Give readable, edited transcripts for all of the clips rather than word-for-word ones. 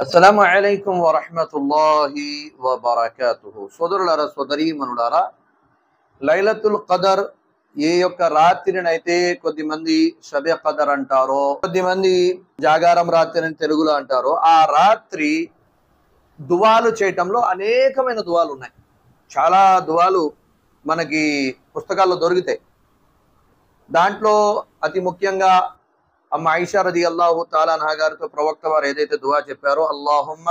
అస్సలాము అలైకుం వరహ్మతుల్లాహి వబరకాతుహు. సోదరులారా, సోదరీమణులారా, లైలతుల్ ఖదర్ ఏ యొక్క రాత్రినైతే కొద్దిమంది షబె ఖదర్ అంటారో, కొద్దిమంది జాగారం రాత్రి అని తెలుగులో అంటారో, ఆ రాత్రి దువాలు చేయటంలో అనేకమైన దువాలు ఉన్నాయి. చాలా దువాలు మనకి పుస్తకాల్లో దొరుకుతాయి. దాంట్లో అతి ముఖ్యంగా అమ్మ ఆయిషా రదియల్లాహు తాలా అన్హా గారితో ప్రవక్త వారు ఏదైతే దువా చెప్పారో, అల్లాహుమ్మ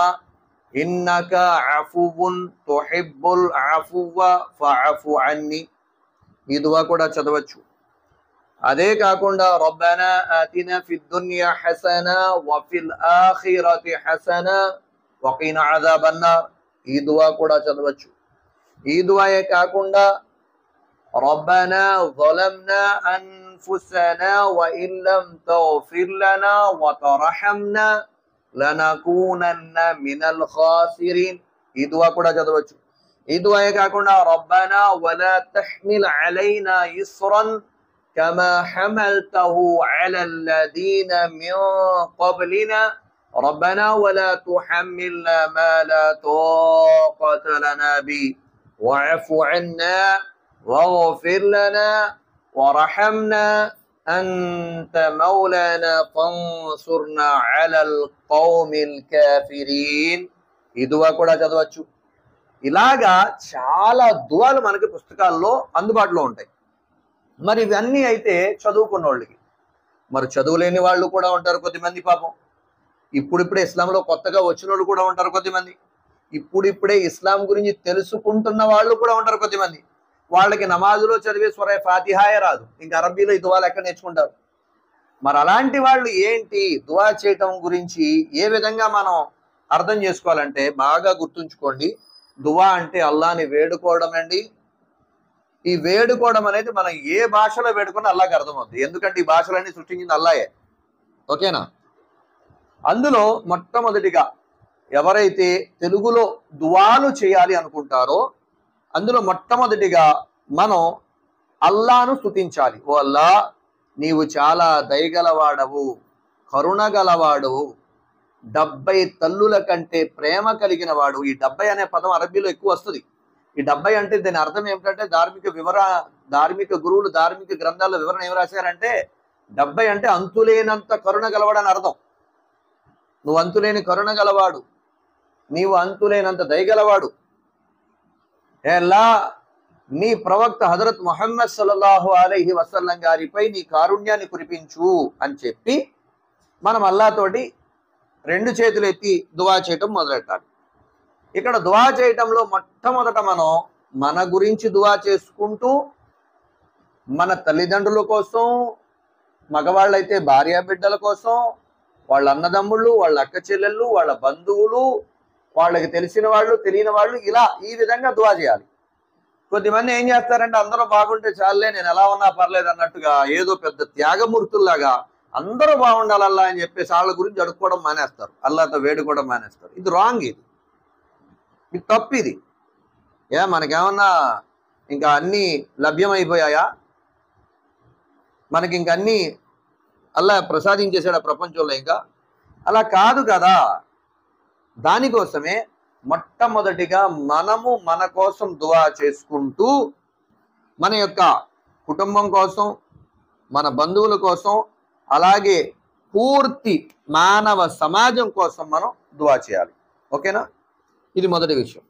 ఇన్నక అఫువున్ తుహిబ్బుల్ అఫువ ఫఅఫు అన్ని, ఈ దువా కూడా చదవచ్చు. అదే కాకుండా రబ్బనా ఆతినా ఫిద్ దున్యా హసన వ ఫిల్ ఆఖిరతి హసన వ ఖినా అజాబన్నార్, ఈ దువా కూడా చదవచ్చు. ఈ దువాయే కాకుండా ربنا ظلمنا أنفسنا وإن لم تغفر لنا وترحمنا لنكونن من الخاسرين, ఈ దువా కూడా చదవచ్చు. ఈ దువాయే కాకుండా ربنا ولا تحمل علينا إصرا كما حملته على الذين من قبلنا ربنا ولا تحملنا ما لا طاقة لنا به واعف عنا واغفر لنا ورحمنا أنت مولانا فانصرنا على القوم الكافرين, ఈ దువా కూడా చదవచ్చు. ఇలాగా చాలా దువాలు మనకి పుస్తకాల్లో అందుబాటులో ఉంటాయి. మరి ఇవన్నీ అయితే చదువుకున్న వాళ్ళకి, మరి చదువులేని వాళ్ళు కూడా ఉంటారు కొద్దిమంది. పాపం ఇప్పుడిప్పుడే ఇస్లాంలో కొత్తగా వచ్చిన వాళ్ళు కూడా ఉంటారు కొద్దిమంది. ఇప్పుడిప్పుడే ఇస్లాం గురించి తెలుసుకుంటున్న వాళ్ళు కూడా ఉంటారు కొద్దిమంది. వాళ్ళకి నమాజులో చదివే సూరా ఫాతిహాయే రాదు, ఇంకా అరబీలో ఈ దువాలు ఎక్కడ నేర్చుకుంటారు? మరి అలాంటి వాళ్ళు ఏంటి దువా చేయటం గురించి ఏ విధంగా మనం అర్థం చేసుకోవాలంటే, బాగా గుర్తుంచుకోండి, దువా అంటే అల్లాని వేడుకోవడం అండి. ఈ వేడుకోవడం అనేది మనం ఏ భాషలో వేడుకున్నా అల్లాకి అర్థమవుతుంది, ఎందుకంటే ఈ భాషలన్నీ సృష్టించింది అల్లాయే. ఓకేనా? అందులో మొట్టమొదటిగా ఎవరైతే తెలుగులో దువాలు చేయాలి అనుకుంటారో, అందులో మొట్టమొదటిగా మనం అల్లాను స్తుతించాలి. ఓ అల్లా, నీవు చాలా దయగలవాడవు, కరుణ గలవాడవు, 70 తల్లుల కంటే ప్రేమ కలిగిన వాడు. ఈ 70 అనే పదం అరబీలో ఎక్కువ వస్తుంది. ఈ 70 అంటే దీని అర్థం ఏమిటంటే, ధార్మిక గురువులు ధార్మిక గ్రంథాల్లో వివరణ ఏమి రాశారంటే, 70 అంటే అంతులేనంత కరుణ గలవాడని అర్థం. నువ్వు అంతులేని కరుణ గలవాడు, నీవు అంతులేనంత దయగలవాడు. ఎలా నీ ప్రవక్త హజరత్ ముహమ్మద్ సల్లల్లాహు అలైహి వసల్లం గారిపై నీ కారుణ్యాన్ని కురిపించు అని చెప్పి మనం అల్లాతోటి 2 చేతులు ఎత్తి దువా చేయటం మొదలెట్టాలి. ఇక్కడ దువా చేయటంలో మొట్టమొదట మనం మన గురించి దువా చేసుకుంటూ, మన తల్లిదండ్రుల కోసం, మగవాళ్ళైతే భార్య బిడ్డల కోసం, వాళ్ళ అన్నదమ్ముళ్ళు, వాళ్ళ అక్క చెల్లెళ్ళు, వాళ్ళ బంధువులు, వాళ్ళకి తెలిసిన వాళ్ళు, తెలియని వాళ్ళు, ఇలా ఈ విధంగా దువా చేయాలి. కొద్దిమంది ఏం చేస్తారంటే, అందరూ బాగుంటే చాలే, నేను ఎలా ఉన్నా పర్లేదు అన్నట్టుగా ఏదో పెద్ద త్యాగమూర్తుల్లాగా అందరూ బాగుండాలల్లా అని చెప్పేసి వాళ్ళ గురించి అడుక్కోవడం మానేస్తారు, అల్లాతో వేడుకోవడం మానేస్తారు. ఇది రాంగ్, ఇది తప్పు. ఇది మనకేమన్నా ఇంకా అన్నీ లభ్యమైపోయాయా? మనకి ఇంక అన్నీ అల్లా ప్రసాదించేసాడు ప్రపంచంలో? ఇంకా అలా కాదు కదా. దానికోసమే మొట్టమొదటిగా మనము మన కోసం దువా చేసుకుంటూ, మన యొక్క కుటుంబం కోసం, మన బంధువుల కోసం, అలాగే పూర్తి మానవ సమాజం కోసం మనం దువా చేయాలి. ఓకేనా? ఇది మొదటి విషయం.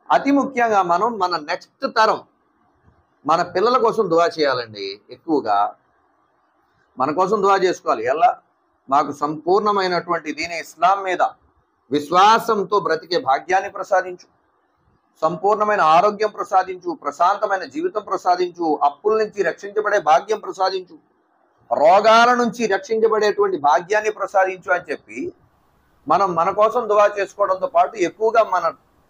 అతి ముఖ్యంగా మనం మన నెక్స్ట్ తరం, మన పిల్లల కోసం దువా చేయాలండి. ఎక్కువగా మన కోసం దువా చేసుకోవాలి. ఎలా? మాకు సంపూర్ణమైనటువంటి దీని ఇస్లాం మీద విశ్వాసంతో బ్రతికే భాగ్యాన్ని ప్రసాదించు, సంపూర్ణమైన ఆరోగ్యం ప్రసాదించు, ప్రశాంతమైన జీవితం ప్రసాదించు, అప్పుల నుంచి రక్షించబడే భాగ్యం ప్రసాదించు, రోగాల నుంచి రక్షించబడేటువంటి భాగ్యాన్ని ప్రసాదించు అని చెప్పి మనం మన కోసం దువా చేసుకోవడంతో పాటు ఎక్కువగా మన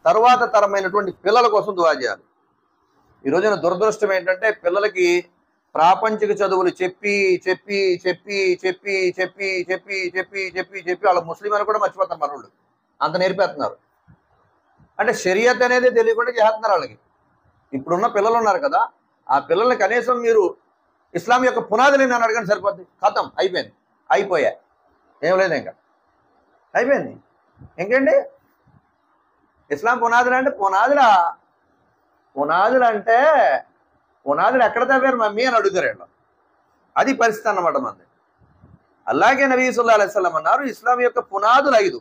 తరువాత తరమైనటువంటి పిల్లల కోసం దువా చేయాలి. ఈ రోజున దురదృష్టం ఏంటంటే, పిల్లలకి ప్రాపంచిక చదువులు చెప్పి చెప్పి చెప్పి చెప్పి చెప్పి చెప్పి చెప్పి చెప్పి చెప్పి వాళ్ళ ముస్లిం అని కూడా మర్చిపోతారు. మనోళ్ళు అంత నేర్పేస్తున్నారు. అంటే షరియత్ అనేది తెలియకుండా చేస్తున్నారు వాళ్ళకి. ఇప్పుడున్న పిల్లలు ఉన్నారు కదా, ఆ పిల్లల్ని కనీసం మీరు ఇస్లాం యొక్క పునాదులు నేను అడగండి, సరిపోద్ది. ఖతం, అయిపోయింది, అయిపోయా, ఏం లేదు, ఇంకా అయిపోయింది. ఇంకేంటి ఇస్లాం పునాదులు అంటే పునాదులు అంటే పునాదులు ఎక్కడ తవ్వారు మమ్మీ అని అడుగుతారు వీళ్ళు. అది పరిస్థితి అన్నమాట మంది. అలాగే నబీ సల్లల్లాహు అలైహి వసల్లం అన్నారు ఇస్లాం యొక్క పునాదులు 5.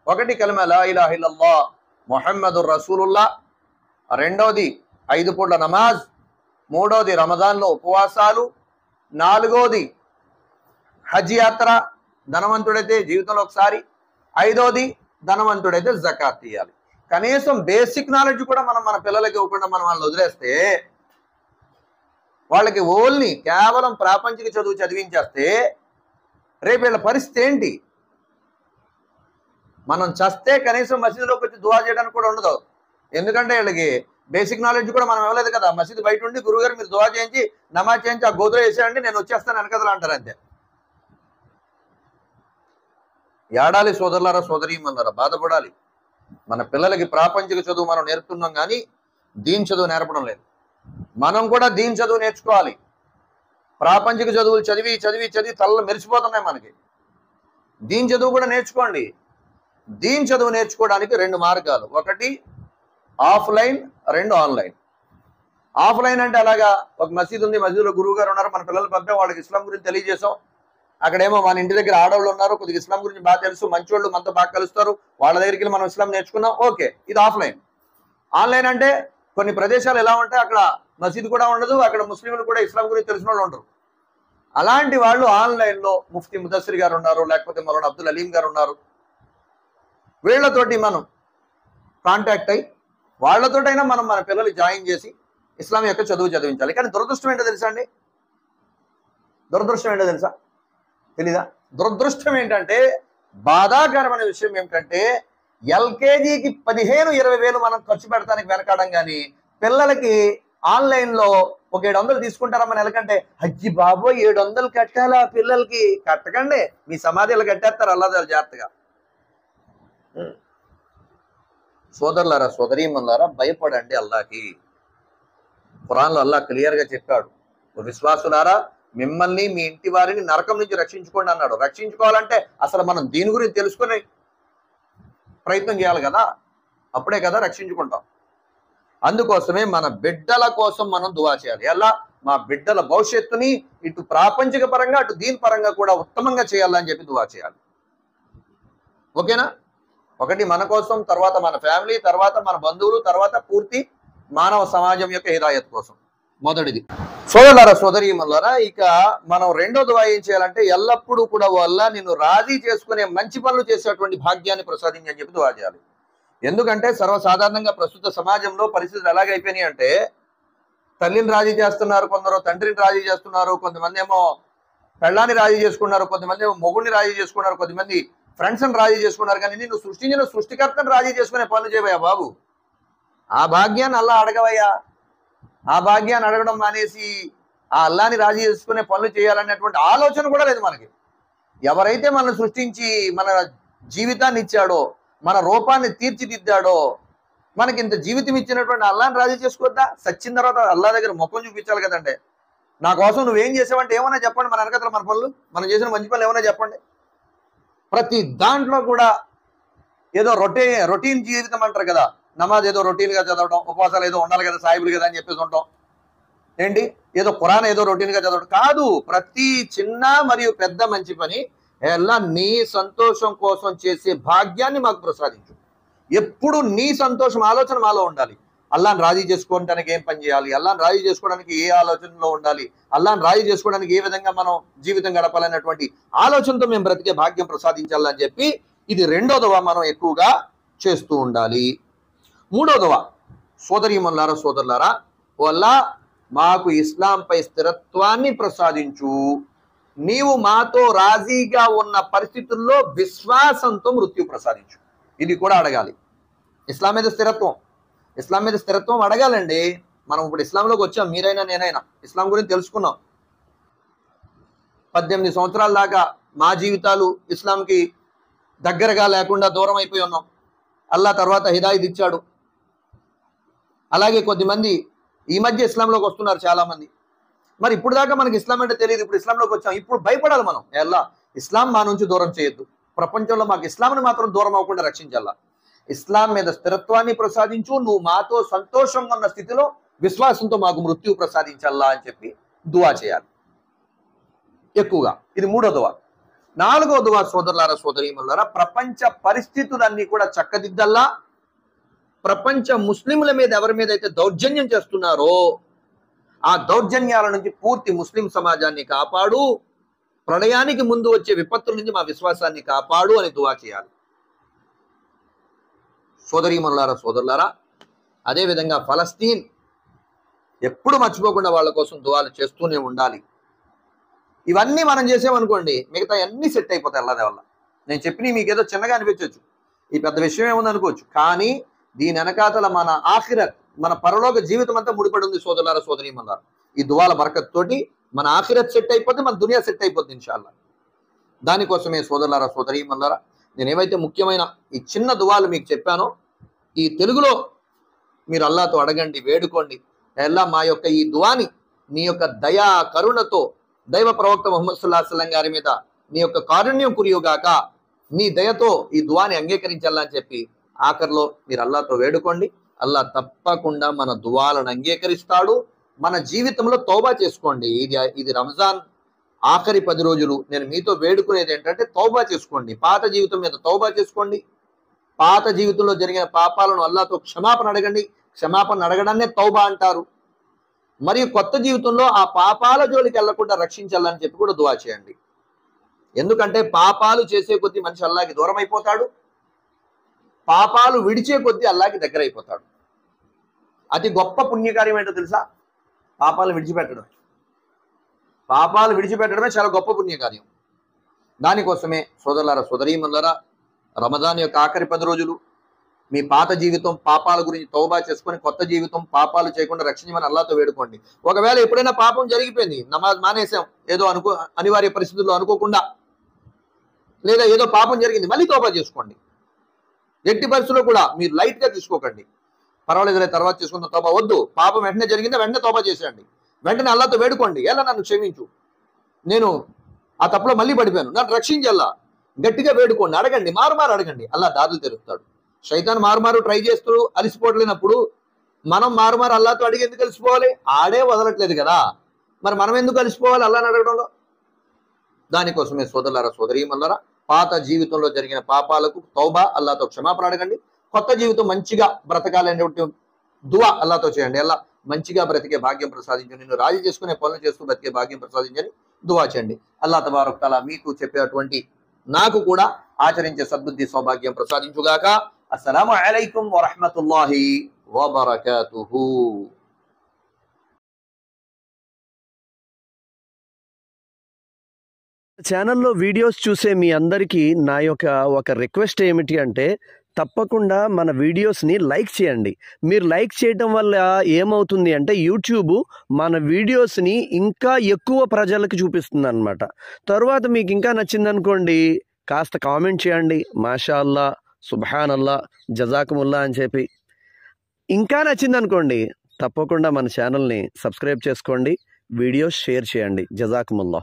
ఒకటి కలిమా లా ఇలాహ ఇల్లల్లాహ్ ముహమ్మదుర్ రసూలుల్లాహ్, రెండోది 5 పూట్ల నమాజ్, మూడోది రమజాన్లో ఉపవాసాలు, నాలుగోది హజ్ యాత్ర ధనవంతుడైతే జీవితంలో ఒకసారి, ఐదోది ధనవంతుడైతే జకాత్ తీయాలి. కనీసం బేసిక్ నాలెడ్జ్ కూడా మనం మన పిల్లలకి ఇవ్వకుండా మనం వాళ్ళని వదిలేస్తే, వాళ్ళకి ఓన్లీ కేవలం ప్రాపంచిక చదువు చదివించేస్తే రేపు వీళ్ళ పరిస్థితి ఏంటి? మనం చస్తే కనీసం మసీదులోకి వచ్చి దువా చేయడానికి కూడా ఉండదు. ఎందుకంటే వీళ్ళకి బేసిక్ నాలెడ్జ్ కూడా మనం ఇవ్వలేదు కదా. మసీదు బయట ఉండి గురువుగారు మీరు దువా చేయించి నమాజ్ చేయించి ఆ గోతులో వేసేయండి నేను వచ్చేస్తాను వెనకదలు అంటారు అంతే. ఏడాలి సోదరులారా సోదరీమణులారా, బాధపడాలి. మన పిల్లలకి ప్రాపంచిక చదువు మనం నేర్పుతున్నాం కానీ దీన్ చదువు నేర్పడం లేదు. మనం కూడా దీన్ చదువు నేర్చుకోవాలి. ప్రాపంచిక చదువులు చదివి చదివి చదివి తలలు మెరిసిపోతున్నాయి మనకి. దీన్ చదువు కూడా నేర్చుకోండి. దీన్ చదువు నేర్చుకోవడానికి 2 మార్గాలు, ఒకటి ఆఫ్లైన్, 2 ఆన్లైన్. ఆఫ్లైన్ అంటే అలాగా ఒక మసీదు ఉంది, మసీదులో గురువు గారు ఉన్నారు, మన పిల్లలు పంపాం, వాళ్ళకి ఇస్లాం గురించి తెలియజేసాం. అక్కడేమో మన ఇంటి దగ్గర ఆడవాళ్ళు ఉన్నారు, కొద్దిగా ఇస్లాం గురించి బాగా తెలుసు, మంచోళ్ళు మనతో బాగా కలుస్తారు, వాళ్ళ దగ్గరికి మనం ఇస్లాం నేర్చుకున్నాం, ఓకే, ఇది ఆఫ్లైన్. ఆన్లైన్ అంటే కొన్ని ప్రదేశాలు ఎలా ఉంటాయి, అక్కడ మసీదు కూడా ఉండదు, అక్కడ ముస్లింలు కూడా ఇస్లాం గురించి తెలిసిన వాళ్ళు ఉండరు. అలాంటి వాళ్ళు ఆన్లైన్లో ముఫ్తీ ముదస్సిర్ గారు ఉన్నారు, లేకపోతే మరొక అబ్దుల్ అలీం గారు ఉన్నారు, వీళ్ళతోటి మనం కాంటాక్ట్ అయ్యి వాళ్ళతోటైనా మనం మన పిల్లలు జాయిన్ చేసి ఇస్లాం యొక్క చదువు చదివించాలి. కానీ దురదృష్టం ఏంటో తెలుసా అండి? దురదృష్టం ఏంటో తెలుసా? తెలీదా? దురదృష్టం ఏంటంటే, బాధాకరమైన విషయం ఏమిటంటే ఎల్కేజీకి 15-20 వేలు మనం ఖర్చు పెడతానికి వెనకాడం కానీ పిల్లలకి ఆన్లైన్లో ఒక 700 తీసుకుంటారా మన నెలకంటే? అజ్జి బాబో 700 కట్టాలా పిల్లలకి? కట్టకండి, మీ సమాధిలో కట్టేస్తారు అల్లాదాలు జాగ్రత్తగా. సోదరులారా సోదరీమణులారా, భయపడండి అల్లాకి. ఖురాన్లో అల్లాహ్ క్లియర్గా చెప్పాడు, విశ్వాసులారా మిమ్మల్ని మీ ఇంటి వారిని నరకం నుంచి రక్షించుకోండి అన్నాడు. రక్షించుకోవాలంటే అసలు మనం దీని గురించి తెలుసుకుని ప్రయత్నం చేయాలి కదా, అప్పుడే కదా రక్షించుకుంటాం. అందుకోసమే మన బిడ్డల కోసం మనం దువా చేయాలి. ఎలా? మా బిడ్డల భవిష్యత్తుని ఇటు ప్రాపంచిక పరంగా అటు దీని పరంగా కూడా ఉత్తమంగా చేయాలని చెప్పి దువా చేయాలి. ఓకేనా? ఒకటి మన కోసం, తర్వాత మన ఫ్యామిలీ, తర్వాత మన బంధువులు, తర్వాత పూర్తి మానవ సమాజం యొక్క హిదాయత్ కోసం. మొదటిది. సోదరులారా సోదరీమణులారా, ఇక మనం రెండో దువా ఏం చేయాలంటే ఎల్లప్పుడూ కూడా వల్ల నిన్ను రాజీ చేసుకునే మంచి పనులు చేసేటువంటి భాగ్యాన్ని ప్రసాదించని చెప్పి దువా చేయాలి. ఎందుకంటే సర్వసాధారణంగా ప్రస్తుత సమాజంలో పరిస్థితులు ఎలాగైపోయినాయి అంటే, తల్లిని రాజీ చేస్తున్నారు కొందరు, తండ్రిని రాజీ చేస్తున్నారు, కొంతమంది ఏమో పెళ్ళాన్ని రాజీ చేసుకున్నారు, కొంతమంది ఏమో మొగుడిని రాజీ చేసుకున్నారు, కొంతమంది ఫ్రెండ్స్ని రాజీ చేసుకున్నారు. కానీ నిన్ను సృష్టించిన సృష్టికర్తను రాజీ చేసుకునే పనులు చేయవయ్యా బాబు. ఆ భాగ్యాన్ని అల్లా అడగవయ్యా. ఆ భాగ్యాన్ని అడగడం మానేసి ఆ అల్లాని రాజీ చేసుకునే పనులు చేయాలనేటువంటి ఆలోచన కూడా లేదు మనకి. ఎవరైతే మనల్ని సృష్టించి మన జీవితాన్ని ఇచ్చాడో, మన రూపాన్ని తీర్చిదిద్దాడో, మనకి ఇంత జీవితం ఇచ్చినటువంటి అల్లాని రాజీ చేసుకోవద్దా? సచ్చిన తర్వాత అల్లా దగ్గర ముఖం చూపించాలి కదండి. నా కోసం నువ్వేం చేసావంటే ఏమన్నా చెప్పండి, మన వెనకతల మన పనులు, మనం చేసిన మంచి పనులు ఏమన్నా చెప్పండి. ప్రతి దాంట్లో కూడా ఏదో రొటీన్ జీవితం అంటారు కదా, నమాజ్ ఏదో రొటీన్గా చదవడం, ఉపవాసాలు ఏదో ఉండాలి కదా సాయిబులు కదా అని చెప్పేసి ఉంటాం. ఏంటి ఏదో ఖురాన్ ఏదో రొటీన్గా చదవడం కాదు. ప్రతి చిన్న మరియు పెద్ద మంచి పని ఎలా నీ సంతోషం కోసం చేసే భాగ్యాన్ని మాకు ప్రసాదించు. ఎప్పుడు నీ సంతోషం ఆలోచన మాలో ఉండాలి. అల్లాని రాజీ చేసుకోవడానికి ఏం పని చేయాలి, అల్లాని రాజీ చేసుకోవడానికి ఏ ఆలోచనలో ఉండాలి, అల్లాని రాజీ చేసుకోవడానికి ఏ విధంగా మనం జీవితం గడపాలనేటువంటి ఆలోచనతో మేము బ్రతికే భాగ్యం ప్రసాదించాలని చెప్పి ఇది రెండో దువా మనం ఎక్కువగా చేస్తూ ఉండాలి. మూడో దువా, సోదరీమణులారా సోదరులారా, వల్ల మాకు ఇస్లాంపై స్థిరత్వాన్ని ప్రసాదించు. నీవు మాతో రాజీగా ఉన్న పరిస్థితుల్లో విశ్వాసంతో మృత్యు ప్రసాదించు. ఇది కూడా అడగాలి. ఇస్లాం మీద స్థిరత్వం అడగాలండి. మనం ఇప్పుడు ఇస్లాంలోకి వచ్చాం, మీరైనా నేనైనా ఇస్లాం గురించి తెలుసుకున్నాం. 18 సంవత్సరాల దాకా మా జీవితాలు ఇస్లాంకి దగ్గరగా లేకుండా దూరం అయిపోయి ఉన్నాం. అల్లా తర్వాత హిదాయత్ ఇచ్చాడు. అలాగే కొద్దిమంది ఈ మధ్య ఇస్లాంలోకి వస్తున్నారు చాలా మంది. మరి ఇప్పుడు దాకా మనకి ఇస్లాం అంటే తెలియదు, ఇప్పుడు ఇస్లాంలోకి వచ్చాం. ఇప్పుడు భయపడాలి మనం, ఎలా ఇస్లాం మా నుంచి దూరం చేయొద్దు. ప్రపంచంలో మాకు ఇస్లాంని మాత్రం దూరం అవ్వకుండా రక్షించాలా, ఇస్లాం మీద స్థిరత్వాన్ని ప్రసాదించు, నువ్వు మాతో సంతోషంగా ఉన్న స్థితిలో విశ్వాసంతో మాకు మృత్యు ప్రసాదించల్లా అని చెప్పి దువా చేయాలి ఎక్కువగా. ఇది 3వ దువా. 4వ దువా సోదరులారా సోదరీమణులారా, ప్రపంచ పరిస్థితులన్నీ కూడా చక్కదిద్దల్లా, ప్రపంచ ముస్లింల మీద ఎవరి మీద అయితే దౌర్జన్యం చేస్తున్నారో ఆ దౌర్జన్యాల నుంచి పూర్తి ముస్లిం సమాజాన్ని కాపాడు, ప్రళయానికి ముందు వచ్చే విపత్తుల నుంచి మా విశ్వాసాన్ని కాపాడు అని దువా చేయాలి సోదరీమణులారా సోదరులారా. అదేవిధంగా ఫలస్తీన్ ఎప్పుడు మర్చిపోకుండా వాళ్ళ కోసం దువాలు చేస్తూనే ఉండాలి. ఇవన్నీ మనం చేసామనుకోండి మిగతా అన్ని సెట్ అయిపోతాయి అల్లాహ్ వల్ల. నేను చెప్పిన మీకు ఏదో చిన్నగా అనిపించవచ్చు, ఈ పెద్ద విషయం ఏముంది అనుకోవచ్చు, కానీ దీని వెనకాతల మన ఆఖిరత్, మన పరలోక జీవితం అంతా ముడిపడి ఉంది సోదరులారా సోదరీమణులారా. ఈ దువాల బరకత్ తోటి మన ఆఖిరత్ సెట్ అయిపోద్ది, మన దునియా సెట్ అయిపోద్ది ఇన్షాల్లా. దానికోసమే సోదరులారా సోదరీమణులారా నేను ఏవైతే ముఖ్యమైన ఈ చిన్న దువాలు మీకు చెప్పానో ఈ తెలుగులో మీరు అల్లాహ్తో అడగండి, వేడుకోండి. అల్లాహ్ మా యొక్క ఈ దువాని నీ యొక్క దయా కరుణతో దైవ ప్రవక్త ముహమ్మద్ సల్లల్లాహు అలైహి వసల్లం గారి మీద నీ యొక్క కారుణ్యం కురియుగాక, నీ దయతో ఈ దువాని అంగీకరించాలని చెప్పి ఆఖరిలో మీరు అల్లాహ్తో వేడుకోండి. అల్లాహ్ తప్పకుండా మన దువాలను అంగీకరిస్తాడు. మన జీవితంలో తౌబా చేసుకోండి. ఇది రంజాన్ ఆఖరి 10 రోజులు. నేను మీతో వేడుకునేది ఏంటంటే తౌబా చేసుకోండి, పాత జీవితం మీద తౌబా చేసుకోండి, పాత జీవితంలో జరిగిన పాపాలను అల్లాహ్తో క్షమాపణ అడగండి. క్షమాపణ అడగడాన్నే తౌబా అంటారు. మరియు కొత్త జీవితంలో ఆ పాపాల జోలికి వెళ్లకుండా రక్షించాలని చెప్పి కూడా దువా చేయండి. ఎందుకంటే పాపాలు చేసే కొద్దీ మనిషి అల్లాహ్కి దూరం అయిపోతాడు, పాపాలు విడిచే కొద్దీ అల్లాహ్కి దగ్గర అయిపోతాడు. అతి గొప్ప పుణ్యకార్యం ఏంటో తెలుసా? పాపాలు విడిచిపెట్టడం. పాపాలు విడిచిపెట్టడమే చాలా గొప్ప పుణ్యకార్యం. దానికోసమే సోదరులారా సోదరీమణులారా రమజాన్ యొక్క ఆఖరి 10 రోజులు మీ పాత జీవితం పాపాల గురించి తౌబా చేసుకొని కొత్త జీవితం పాపాలు చేయకుండా రక్షించమని అల్లాహ్తో వేడుకోండి. ఒకవేళ ఎప్పుడైనా పాపం జరిగిపోయింది, నమాజ్ మానేసాం ఏదో అనివార్య పరిస్థితుల్లో అనుకోకుండా, లేదా ఏదో పాపం జరిగింది, మళ్ళీ తౌబా చేసుకోండి. ఎట్టి పరిస్థితుల్లో కూడా మీరు లైట్గా తీసుకోకండి. పర్వాలేదు తర్వాత చేసుకున్న తౌబా వద్దు. పాపం వెంటనే జరిగిందా వెంటనే తౌబా చేసేయండి. వెంటనే అల్లాహ్తో వేడుకోండి, ఎలా నన్ను క్షమించు, నేను ఆ తప్పులో మళ్ళీ పడిపోయాను, నన్ను రక్షించల్లా. గట్టిగా వేడుకోండి, అడగండి, మారుమారు అడగండి. అల్లాహ్ దారులు తెరుస్తాడు. శైతాన్ మారుమారు ట్రై చేస్తూ అలిసిపోవట్లేనప్పుడు మనం మారుమారు అల్లాహ్తో అడిగి ఎందుకు అలిసిపోవాలి? ఆడే వదలట్లేదు కదా, మరి మనం ఎందుకు అలిసిపోవాలి అల్లాహ్ని అడగడంలో? దానికోసమే సోదరులారా సోదరీమణులారా పాత జీవితంలో జరిగిన పాపాలకు తౌబా, అల్లాహ్తో క్షమాపణ అడగండి. కొత్త జీవితం మంచిగా బ్రతకాలనేటువంటి దువా అల్లాహ్తో చేయండి. అల్లా మంచిగా బ్రతికే భాగ్యం ప్రసాదించు, నిన్ను రాజీ చేసుకునే పనులు చేస్తూ బ్రతికే భాగ్యం ప్రసాదించని దువా చేయండి. అల్లాహ్ తబారక్ తఆలా మీకు చెప్పేటువంటి నాకు కూడా ఆచరించే సద్బుద్ధి సౌభాగ్యం ప్రసాదించుగాక. అస్సలాము అలైకుం వరహ్మతుల్లాహి వబరకాతుహు. ఛానల్లో వీడియోస్ చూసే మీ అందరికీ నా యొక్క ఒక రిక్వెస్ట్ ఏమిటి అంటే తప్పకుండా మన వీడియోస్ని లైక్ చేయండి. మీరు లైక్ చేయటం వల్ల ఏమవుతుంది అంటే యూట్యూబ్ మన వీడియోస్ని ఇంకా ఎక్కువ ప్రజలకు చూపిస్తుంది అన్నమాట. తర్వాత మీకు ఇంకా నచ్చిందనుకోండి కాస్త కామెంట్ చేయండి, మాషా అల్లా, సుబ్హానల్లా, జజాకుముల్లా అని చెప్పి. ఇంకా నచ్చిందనుకోండి తప్పకుండా మన ఛానల్ని సబ్స్క్రైబ్ చేసుకోండి, వీడియోస్ షేర్ చేయండి. జజాకుముల్లా.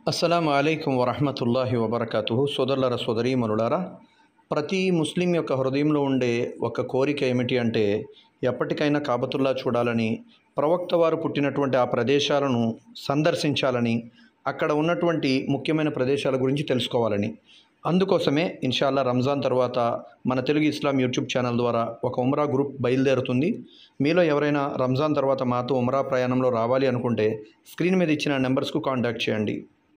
అస్సలాము అలైకుం వరహమతుల్లాహి వబర్కాతుహు. సోదరులారా సోదరీమణులారా, ప్రతి ముస్లిం యొక్క హృదయంలో ఉండే ఒక కోరిక ఏమిటి అంటే ఎప్పటికైనా కాబతుల్లా చూడాలని, ప్రవక్త వారు పుట్టినటువంటి ఆ ప్రదేశాలను సందర్శించాలని, అక్కడ ఉన్నటువంటి ముఖ్యమైన ప్రదేశాల గురించి తెలుసుకోవాలని. అందుకోసమే ఇన్షాల్లా రంజాన్ తర్వాత మన తెలుగు ఇస్లాం యూట్యూబ్ ఛానల్ ద్వారా ఒక ఉమ్రా గ్రూప్ బయలుదేరుతుంది. మీలో ఎవరైనా రంజాన్ తర్వాత మాతో ఉమ్రా ప్రయాణంలో రావాలి అనుకుంటే స్క్రీన్ మీద ఇచ్చిన నెంబర్స్కు కాంటాక్ట్ చేయండి.